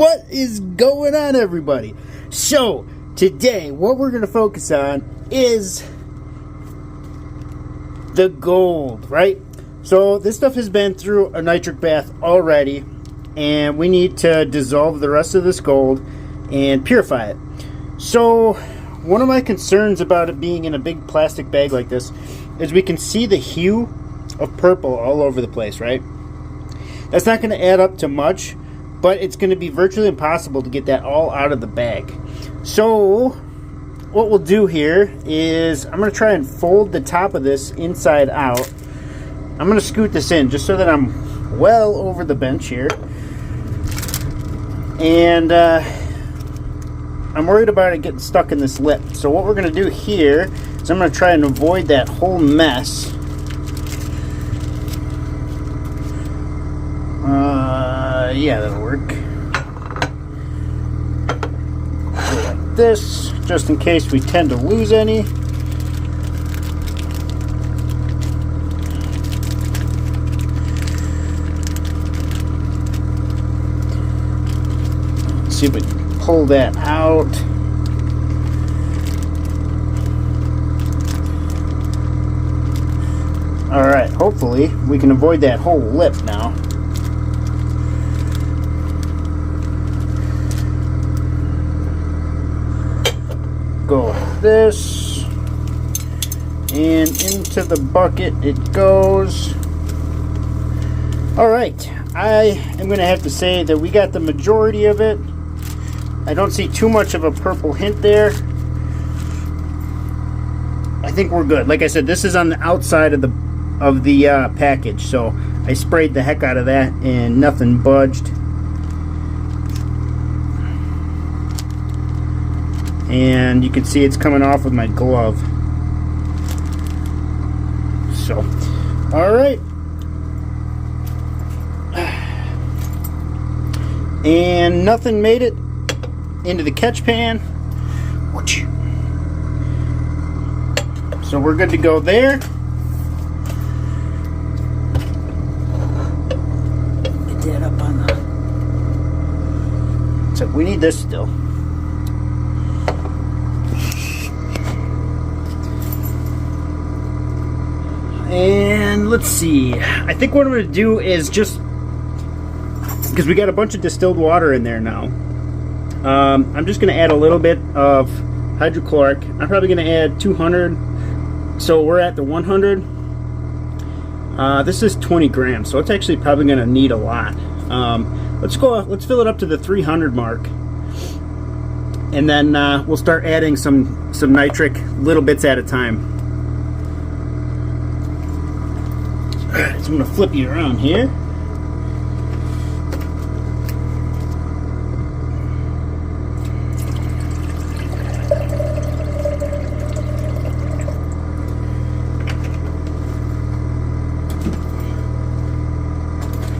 What is going on, everybody? So today what we're going to focus on is the gold, right? So this stuff has been through a nitric bath already, and we need to dissolve the rest of this gold and purify it. So one of my concerns about it being in a big plastic bag like this is we can see the hue of purple all over the place, right? That's not going to add up to much, but it's going to be virtually impossible to get that all out of the bag. So what we'll do here is I'm going to try and fold the top of this inside out. I'm going to scoot this in just so that I'm well over the bench here. And I'm worried about it getting stuck in this lip. So what we're going to do here is I'm going to try and avoid that whole mess. Yeah, that'll work. Go like this, just in case we tend to lose any. Let's see if we can pull that out. Alright, hopefully we can avoid that whole lip now. Go like this, and into the bucket it goes. Alright, I am going to have to say that we got the majority of it. I don't see too much of a purple hint there. I think we're good. Like I said, this is on the outside of the package, so I sprayed the heck out of that and nothing budged. And you can see it's coming off with my glove. So, alright. And nothing made it into the catch pan. So we're good to go there. Get that up on the... So we need this still. And let's see, I think what I'm going to do is just, because we got a bunch of distilled water in there now, I'm just going to add a little bit of hydrochloric. I'm probably going to add 200, so we're at the 100. This is 20 grams, so it's actually probably going to need a lot. Let's fill it up to the 300 mark, and then we'll start adding some nitric, little bits at a time. Alright, so I'm going to flip you around here.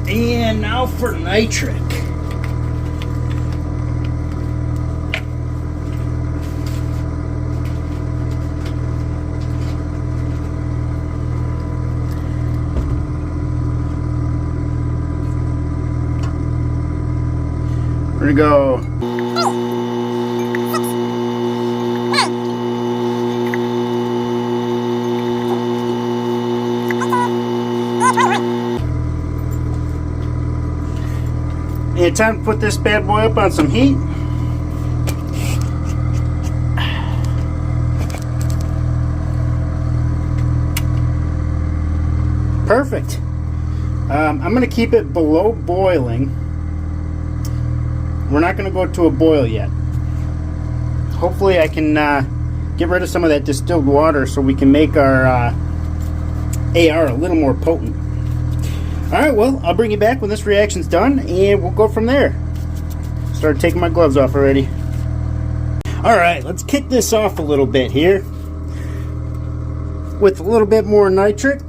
And now for nitric. We're gonna go. And time to put this bad boy up on some heat. Perfect. I'm gonna keep it below boiling. We're not going to go to a boil yet. Hopefully I can get rid of some of that distilled water so we can make our AR a little more potent. Alright, well, I'll bring you back when this reaction's done, and we'll go from there. Started taking my gloves off already. Alright, let's kick this off a little bit here with a little bit more nitric.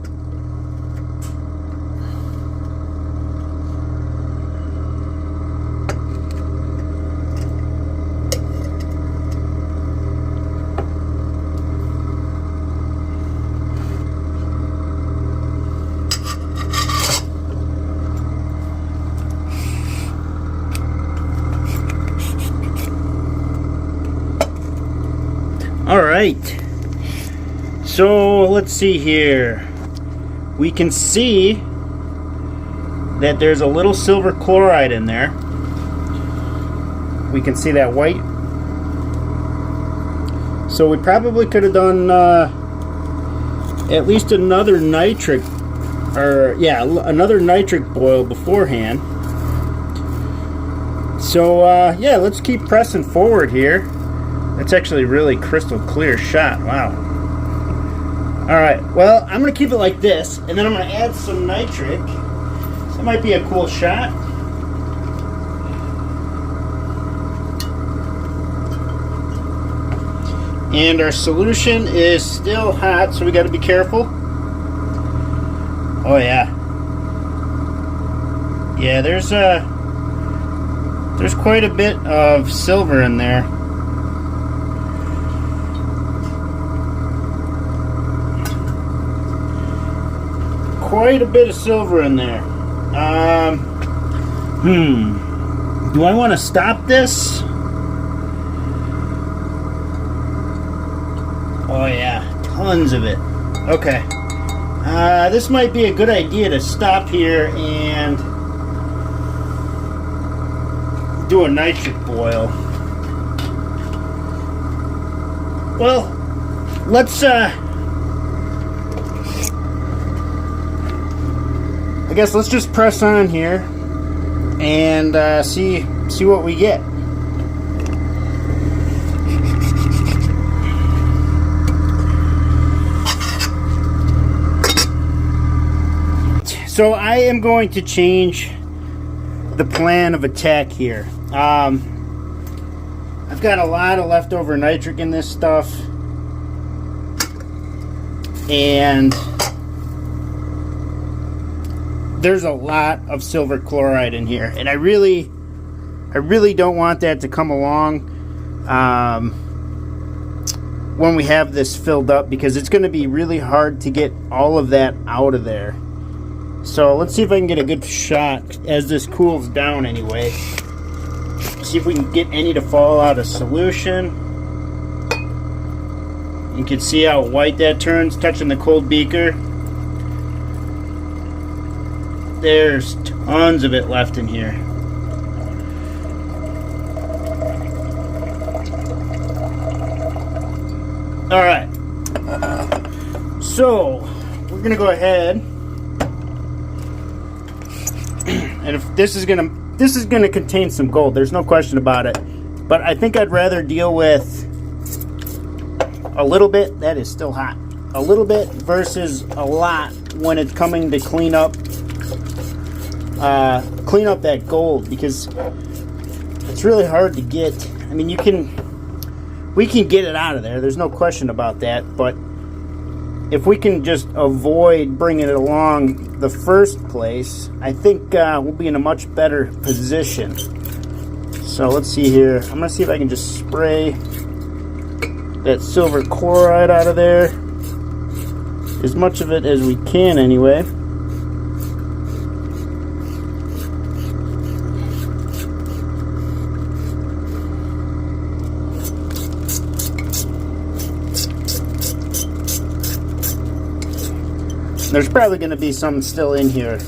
So let's see here. We can see that there's a little silver chloride in there. We can see that white. So we probably could have done at least another nitric, another nitric boil beforehand. So yeah, let's keep pressing forward here. That's actually a really crystal clear shot. Wow. Alright, well, I'm going to keep it like this, and then I'm going to add some nitric. That might be a cool shot. And our solution is still hot, so we got to be careful. Oh yeah. Yeah, there's quite a bit of silver in there. Quite a bit of silver in there. Do I want to stop this? Oh yeah, tons of it. Okay. This might be a good idea to stop here and do a nitric boil. Well, let's I guess let's just press on here and see what we get. So I am going to change the plan of attack here. I've got a lot of leftover nitric in this stuff, and there's a lot of silver chloride in here, and I really don't want that to come along when we have this filled up, because it's going to be really hard to get all of that out of there. So let's see if I can get a good shot as this cools down anyway. See if we can get any to fall out of solution. You can see how white that turns touching the cold beaker. There's tons of it left in here. Alright. So, we're going to go ahead. And if this is gonna contain some gold, there's no question about it. But I think I'd rather deal with a little bit. That is still hot. A little bit versus a lot when it's coming to clean up that gold, because it's really hard to get. I mean, we can get it out of there. There's no question about that. But if we can just avoid bringing it along the first place, I think we'll be in a much better position. So let's see here. I'm going to see if I can just spray that silver chloride out of there. As much of it as we can anyway. There's probably going to be some still in here.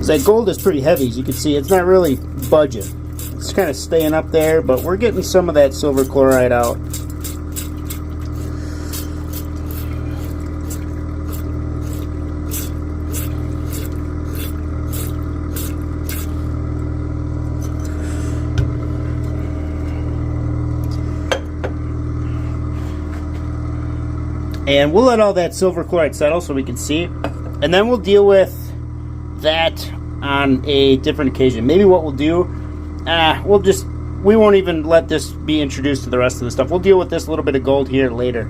That gold is pretty heavy, as you can see. It's not really budging. It's kind of staying up there, but we're getting some of that silver chloride out. And we'll let all that silver chloride settle so we can see. And then we'll deal with that on a different occasion. Maybe what we'll do, we won't even let this be introduced to the rest of the stuff. We'll deal with this little bit of gold here later.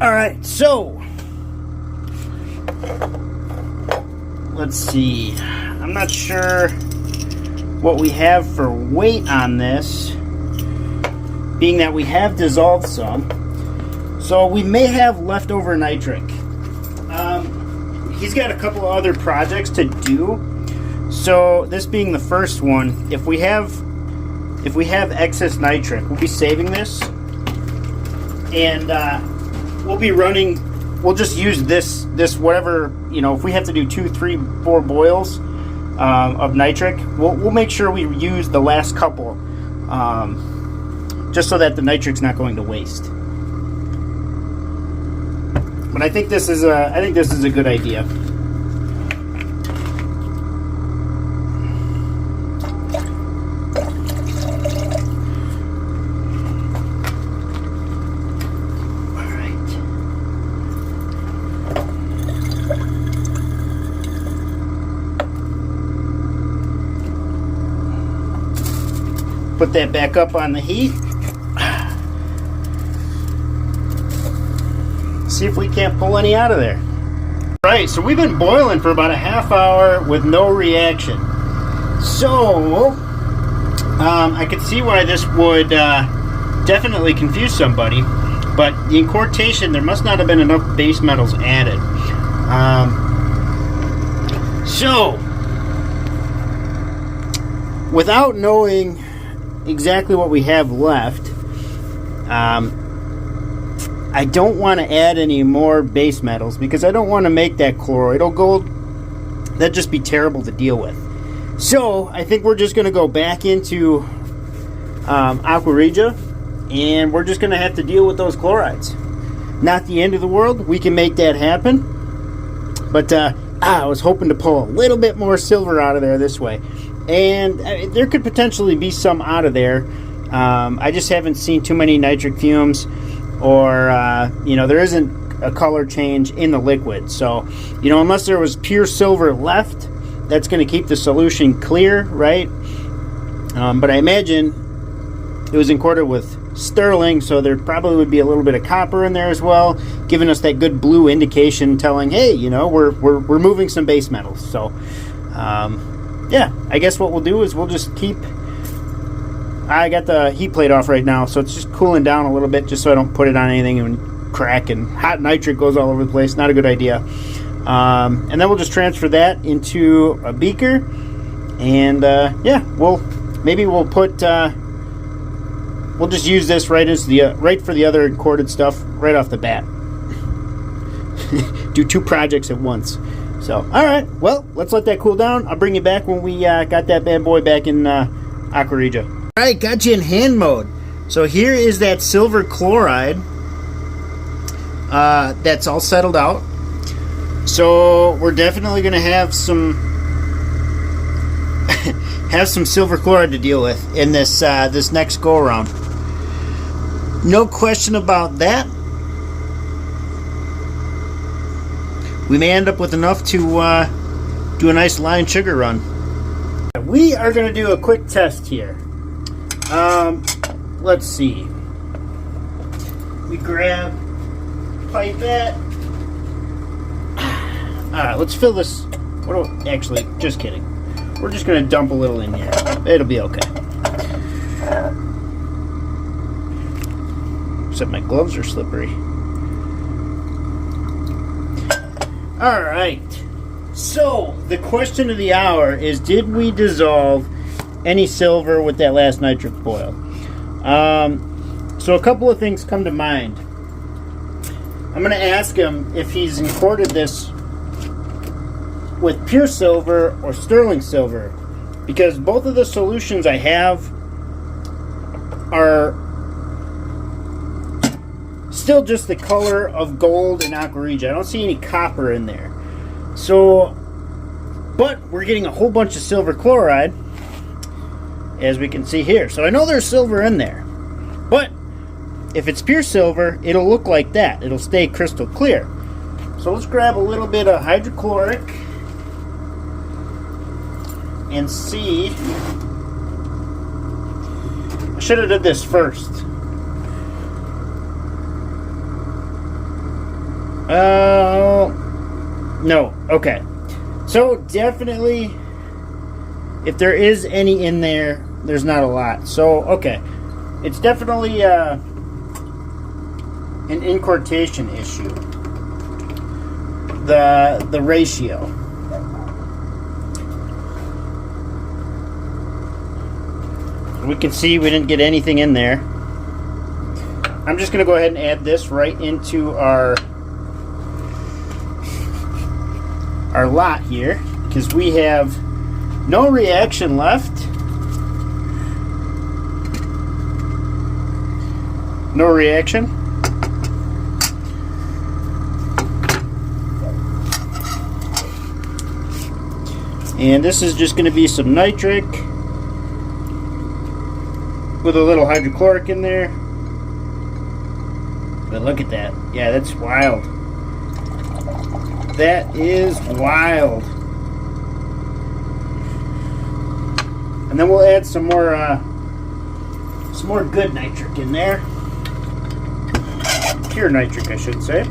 Alright, so let's see. I'm not sure what we have for weight on this, being that we have dissolved some. So we may have leftover nitric. He's got a couple of other projects to do. So this being the first one, if we have excess nitric, we'll be saving this, and we'll just use this whatever, if we have to do 2, 3, 4 boils of nitric, we'll make sure we use the last couple, just so that the nitric's not going to waste. But I think this is a good idea. Put that back up on the heat. See if we can't pull any out of there. Right, so we've been boiling for about a half hour with no reaction. So, I could see why this would definitely confuse somebody, but the incortation, there must not have been enough base metals added. So, without knowing exactly what we have left, I don't want to add any more base metals because I don't want to make that colloidal gold. That'd just be terrible to deal with. So I think we're just going to go back into Aqua Regia, and we're just going to have to deal with those chlorides. Not the end of the world. We can make that happen. But I was hoping to pull a little bit more silver out of there this way. And there could potentially be some out of there. I just haven't seen too many nitric fumes, or there isn't a color change in the liquid. So, unless there was pure silver left, that's going to keep the solution clear, right? But I imagine it was encorded with sterling, so there probably would be a little bit of copper in there as well, giving us that good blue indication, telling, hey, we're moving some base metals. So, yeah, I guess what we'll do is we'll just keep... I got the heat plate off right now, so it's just cooling down a little bit, just so I don't put it on anything and crack, and hot nitric goes all over the place. Not a good idea. And then we'll just transfer that into a beaker, and yeah, we'll put we'll just use this right as the right for the other encorded stuff right off the bat. Do 2 projects at once. So, all right, well, let's let that cool down. I'll bring you back when we got that bad boy back in Aqua Regia. All right, got you in hand mode. So here is that silver chloride that's all settled out. So we're definitely going to have some silver chloride to deal with in this this next go around. No question about that. We may end up with enough to do a nice line sugar run. We are going to do a quick test here. Let's see. We grab pipette. Alright, let's fill this. Actually, just kidding. We're just going to dump a little in here. It'll be okay. Except my gloves are slippery. Alright. So, the question of the hour is, did we dissolve any silver with that last nitric boil? So a couple of things come to mind. I'm going to ask him if he's encorded this with pure silver or sterling silver, because both of the solutions I have are still just the color of gold and Aqua Regia. I don't see any copper in there. So, but we're getting a whole bunch of silver chloride, as we can see here. So I know there's silver in there. But if it's pure silver, it'll look like that. It'll stay crystal clear. So let's grab a little bit of hydrochloric and see. I should have did this first. No. Okay. So definitely, if there is any in there, there's not a lot. So okay, it's definitely an incortation issue. The ratio. We can see we didn't get anything in there. I'm just going to go ahead and add this right into our lot here, because we have no reaction left. No reaction. And this is just going to be some nitric with a little hydrochloric in there. But look at that. Yeah, that's wild. That is wild. And then we'll add some more good nitric in there. Pure nitric, I should say.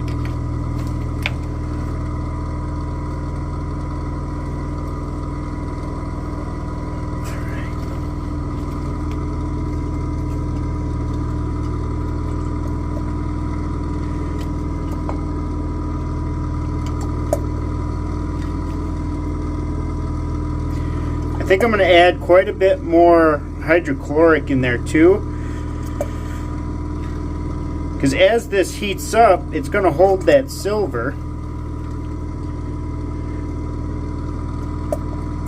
I think I'm going to add quite a bit more hydrochloric in there too, because as this heats up, it's going to hold that silver,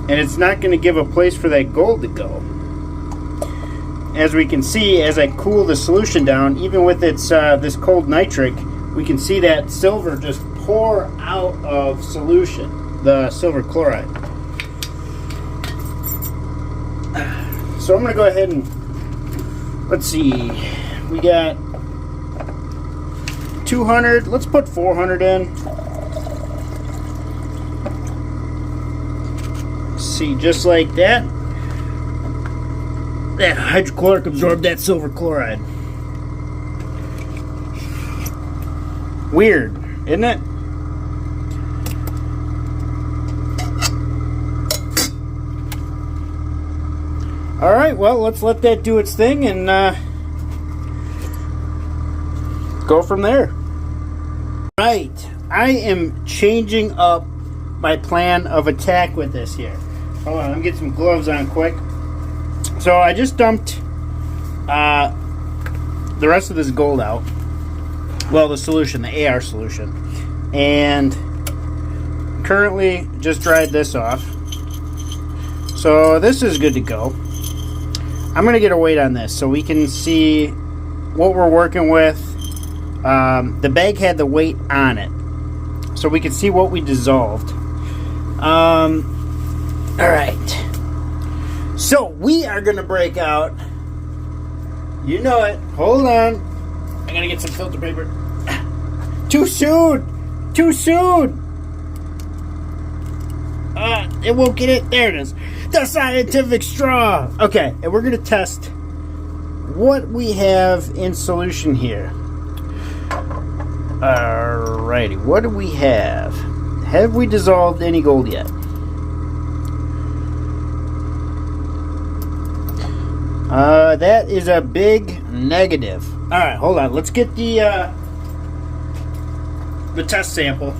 and it's not going to give a place for that gold to go. As we can see, as I cool the solution down, even with its this cold nitric, we can see that silver just pour out of solution, the silver chloride. So I'm going to go ahead and, let's see, we got 200, let's put 400 in. See, just like that. That hydrochloric absorbed that silver chloride. Weird, isn't it? Alright, well, let's let that do its thing and go from there. Right, I am changing up my plan of attack with this here. Hold on, let me get some gloves on quick. So I just dumped the rest of this gold out. Well, the solution, the AR solution. And currently just dried this off. So this is good to go. I'm going to get a weight on this so we can see what we're working with. The bag had the weight on it, so we can see what we dissolved. Alright. So we are going to break out. You know it. Hold on. I got to get some filter paper. Too soon. Too soon. It won't get it. There it is. The scientific straw. Okay, and we're going to test what we have in solution here. Alrighty, what do we have? Have we dissolved any gold yet? That is a big negative. Alright, hold on. Let's get the test sample.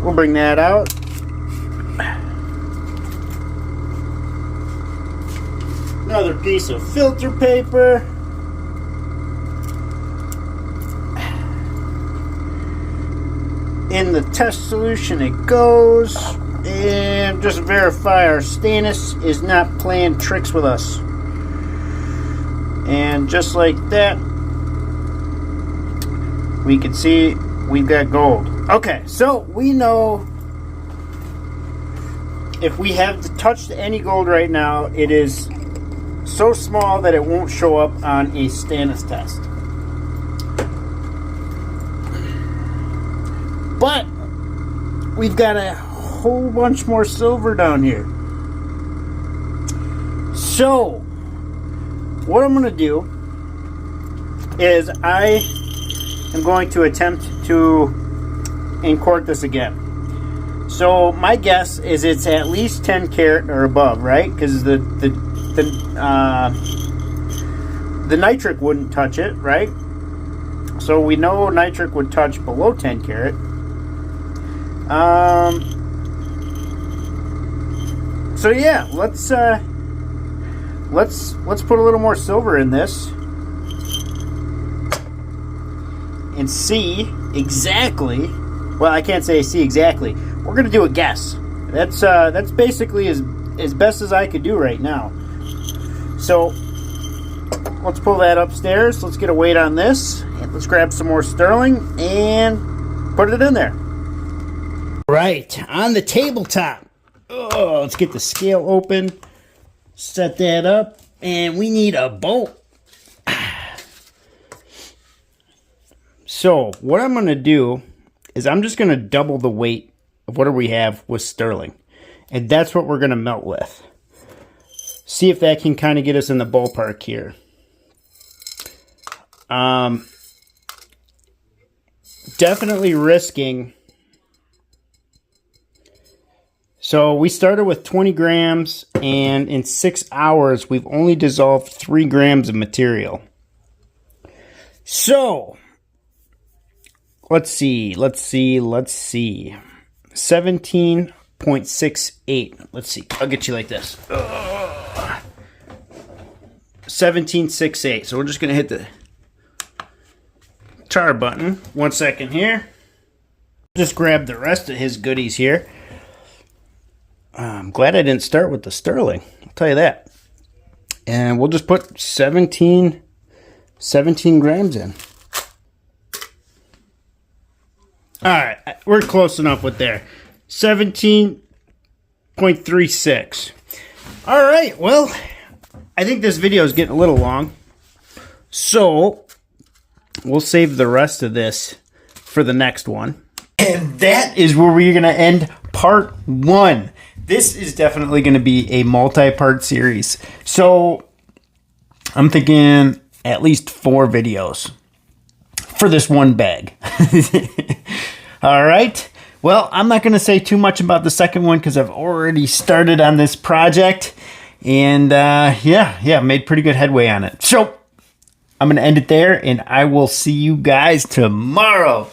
We'll bring that out. Another piece of filter paper. In the test solution it goes. And just verify our Stannis is not playing tricks with us. And just like that, we can see we've got gold. Okay, so we know if we have touched any gold right now, it is so small that it won't show up on a Stannis test. But we've got a whole bunch more silver down here. So what I'm going to do is I am going to attempt to uncork this again. So my guess is it's at least 10 karat or above, right? Because the nitric wouldn't touch it, right? So we know nitric would touch below 10 karat. So yeah, let's put a little more silver in this and see exactly. Well, I can't say see exactly. We're gonna do a guess. That's basically as best as I could do right now. So let's pull that upstairs. Let's get a weight on this, and let's grab some more sterling and put it in there. Right on the tabletop. Oh, let's get the scale open. Set that up, and we need a bolt. So what I'm gonna do is I'm just gonna double the weight of whatever we have with sterling, and that's what we're gonna melt with. See if that can kind of get us in the ballpark here. Definitely risking. So we started with 20 grams, and in 6 hours we've only dissolved 3 grams of material. So let's see. 17.68. Let's see. I'll get you like this. 17.68. So we're just going to hit the tar button. 1 second here. Just grab the rest of his goodies here. I'm glad I didn't start with the sterling. I'll tell you that. And we'll just put 17 grams in. All right, we're close enough with there. 17.36. All right, well, I think this video is getting a little long. So we'll save the rest of this for the next one. And that is where we're going to end part 1. This is definitely going to be a multi-part series. So I'm thinking at least 4 videos for this one bag. All right. Well, I'm not going to say too much about the second one because I've already started on this project. And yeah, made pretty good headway on it. So I'm going to end it there, and I will see you guys tomorrow.